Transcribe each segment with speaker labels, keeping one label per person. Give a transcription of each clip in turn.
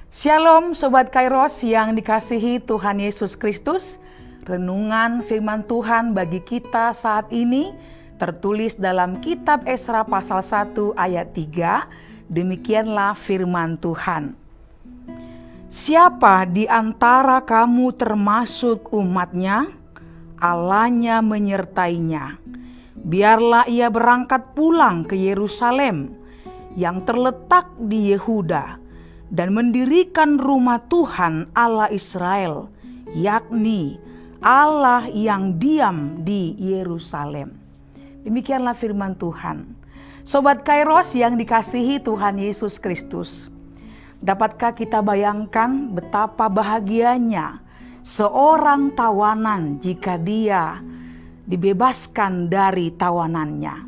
Speaker 1: Shalom Sobat Kairos yang dikasihi Tuhan Yesus Kristus. Renungan firman Tuhan bagi kita saat ini tertulis dalam kitab Esra pasal 1 ayat 3. Demikianlah firman Tuhan. Siapa di antara kamu termasuk umatnya, Allahnya menyertainya. Biarlah ia berangkat pulang ke Yerusalem yang terletak di Yehuda dan mendirikan rumah Tuhan Allah Israel, yakni Allah yang diam di Yerusalem. Demikianlah firman Tuhan. Sobat Kairos yang dikasihi Tuhan Yesus Kristus, dapatkah kita bayangkan betapa bahagianya seorang tawanan jika dia dibebaskan dari tawanannya?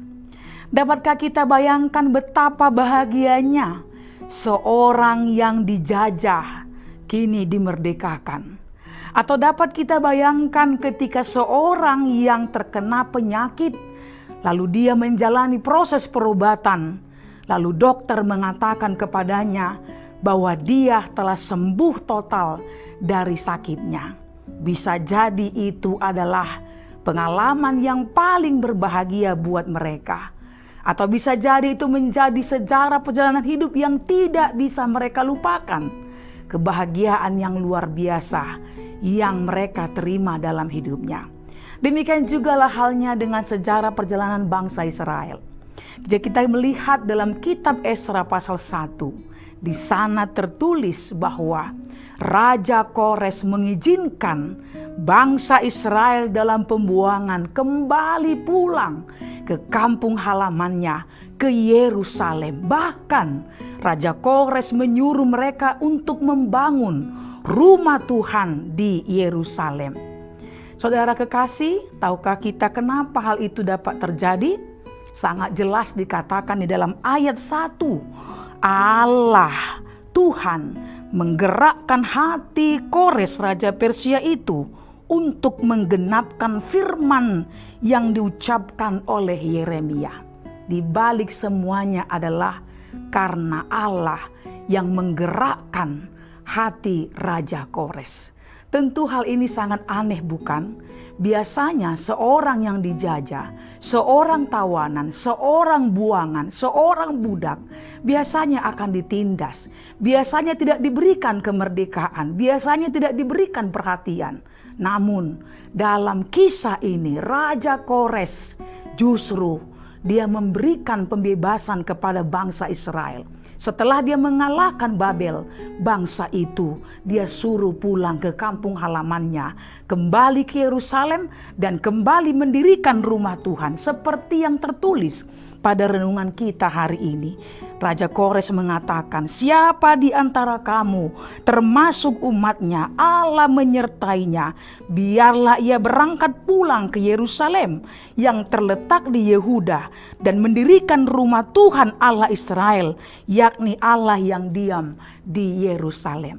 Speaker 1: Dapatkah kita bayangkan betapa bahagianya seorang yang dijajah kini dimerdekakan? Atau dapat kita bayangkan ketika seorang yang terkena penyakit, lalu dia menjalani proses perobatan, lalu dokter mengatakan kepadanya bahwa dia telah sembuh total dari sakitnya. Bisa jadi itu adalah pengalaman yang paling berbahagia buat mereka. Atau bisa jadi itu menjadi sejarah perjalanan hidup yang tidak bisa mereka lupakan. Kebahagiaan yang luar biasa yang mereka terima dalam hidupnya. Demikian jugalah halnya dengan sejarah perjalanan bangsa Israel. Jika kita melihat dalam kitab Esra pasal 1, di sana tertulis bahwa Raja Kores mengizinkan bangsa Israel dalam pembuangan kembali pulang ke kampung halamannya, ke Yerusalem. Bahkan Raja Kores menyuruh mereka untuk membangun rumah Tuhan di Yerusalem. Saudara kekasih, tahukah kita kenapa hal itu dapat terjadi? Sangat jelas dikatakan di dalam ayat 1. Allah Tuhan menggerakkan hati Kores Raja Persia itu untuk menggenapkan firman yang diucapkan oleh Yeremia. Di balik semuanya adalah karena Allah yang menggerakkan hati Raja Kores. Tentu hal ini sangat aneh, bukan? Biasanya seorang yang dijajah, seorang tawanan, seorang buangan, seorang budak, biasanya akan ditindas. Biasanya tidak diberikan kemerdekaan, biasanya tidak diberikan perhatian. Namun dalam kisah ini Raja Kores justru dia memberikan pembebasan kepada bangsa Israel. Setelah dia mengalahkan Babel, bangsa itu dia suruh pulang ke kampung halamannya, kembali ke Yerusalem dan kembali mendirikan rumah Tuhan seperti yang tertulis pada renungan kita hari ini. Raja Kores mengatakan, siapa di antara kamu termasuk umatnya, Allah menyertainya. Biarlah ia berangkat pulang ke Yerusalem yang terletak di Yehuda dan mendirikan rumah Tuhan Allah Israel, yakni Allah yang diam di Yerusalem.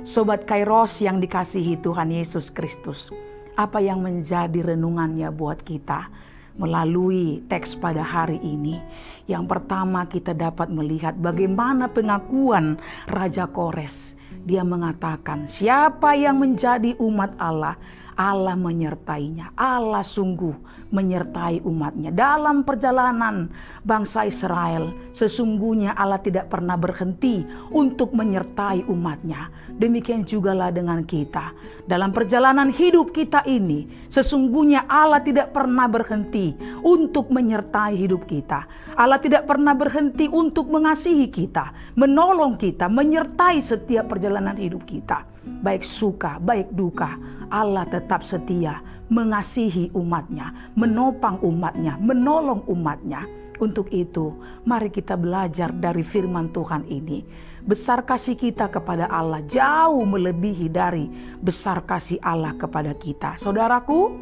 Speaker 1: Sobat Kairos yang dikasihi Tuhan Yesus Kristus, apa yang menjadi renungannya buat kita melalui teks pada hari ini? Yang pertama, kita dapat melihat bagaimana pengakuan Raja Kores. Dia mengatakan, siapa yang menjadi umat Allah, Allah menyertainya. Allah sungguh menyertai umatnya. Dalam perjalanan bangsa Israel, sesungguhnya Allah tidak pernah berhenti untuk menyertai umatnya. Demikian jugalah dengan kita. Dalam perjalanan hidup kita ini, sesungguhnya Allah tidak pernah berhenti untuk menyertai hidup kita. Allah tidak pernah berhenti untuk mengasihi kita, menolong kita, menyertai setiap perjalanan hidup kita. Baik suka, baik duka, Allah tetap setia mengasihi umatnya, menopang umatnya, menolong umatnya. Untuk itu, mari kita belajar dari firman Tuhan ini. Besar kasih kita kepada Allah jauh melebihi dari besar kasih Allah kepada kita. Saudaraku,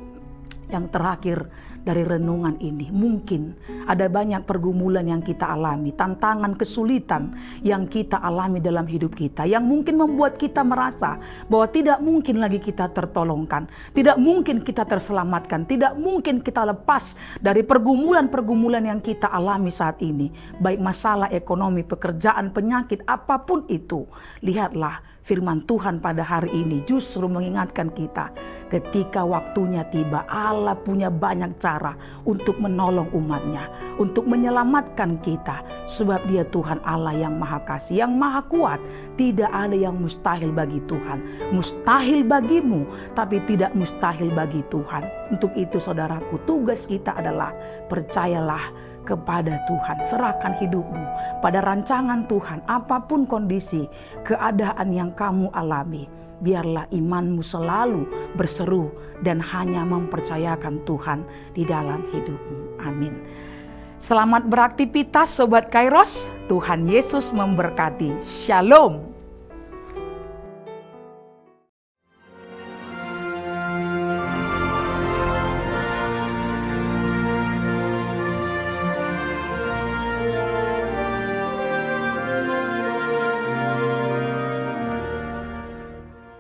Speaker 1: yang terakhir dari renungan ini. Mungkin ada banyak pergumulan yang kita alami, tantangan, kesulitan yang kita alami dalam hidup kita, yang mungkin membuat kita merasa bahwa tidak mungkin lagi kita tertolongkan, tidak mungkin kita terselamatkan, tidak mungkin kita lepas dari pergumulan-pergumulan yang kita alami saat ini. Baik masalah ekonomi, pekerjaan, penyakit, apapun itu. Lihatlah, firman Tuhan pada hari ini justru mengingatkan kita, ketika waktunya tiba, Allah punya banyak cara untuk menolong umatnya, untuk menyelamatkan kita. Sebab Dia Tuhan Allah yang Maha Kasih, yang Maha Kuat. Tidak ada yang mustahil bagi Tuhan. Mustahil bagimu, tapi tidak mustahil bagi Tuhan. Untuk itu saudaraku, tugas kita adalah percayalah kepada Tuhan, serahkan hidupmu pada rancangan Tuhan. Apapun kondisi, keadaan yang kamu alami, biarlah imanmu selalu berseru dan hanya mempercayakan Tuhan di dalam hidupmu. Amin. Selamat beraktivitas Sobat Kairos. Tuhan Yesus memberkati. Shalom.